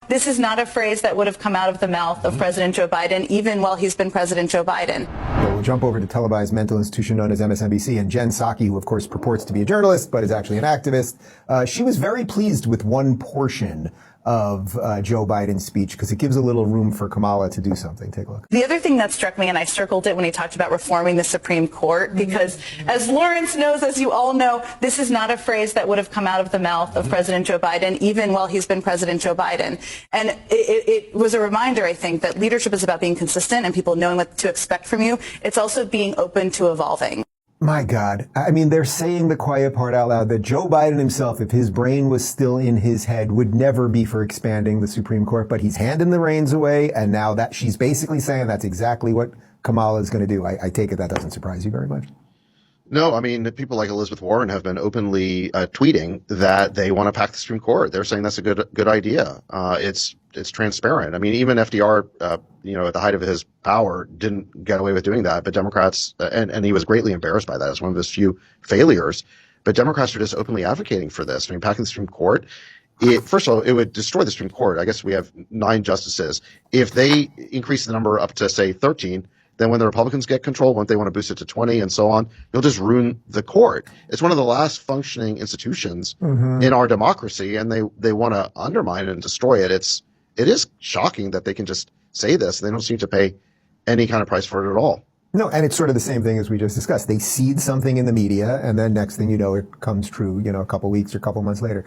this is not a phrase that would have come out of the mouth of President Joe Biden, even while he's been President Joe Biden. Well, we'll jump over to televised mental institution known as MSNBC, and Jen Psaki, who of course purports to be a journalist but is actually an activist. She was very pleased with one portion of Joe Biden's speech because it gives a little room for Kamala to do something. Take a look. The other thing that struck me, and I circled it when he talked about reforming the Supreme Court, because as Lawrence knows, as you all know, this is not a phrase that would have come out of the mouth of President Joe Biden, even while he's been President Joe Biden. And it was a reminder, I think, that leadership is about being consistent and people knowing what to expect from you. It's also being open to evolving. My God. I mean, they're saying the quiet part out loud that Joe Biden himself, if his brain was still in his head, would never be for expanding the Supreme Court, but he's handing the reins away. And now that she's basically saying that's exactly what Kamala is going to do. I take it that doesn't surprise you very much. No, I mean, people like Elizabeth Warren have been openly tweeting that they want to pack the Supreme Court. They're saying that's a good idea. It's transparent. I mean, even FDR, at the height of his power, didn't get away with doing that. But Democrats, and he was greatly embarrassed by that. It's one of his few failures. But Democrats are just openly advocating for this. I mean, packing the Supreme Court. First of all, it would destroy the Supreme Court. I guess we have 9 justices. If they increase the number up to, say, 13, then when the Republicans get control, won't they want to boost it to 20 and so on? You'll just ruin the court. It's one of the last functioning institutions in our democracy, and they want to undermine it and destroy it. It is shocking that they can just say this. They don't seem to pay any kind of price for it at all. No, and it's sort of the same thing as we just discussed. They seed something in the media, and then next thing you know, it comes true, a couple weeks or a couple months later.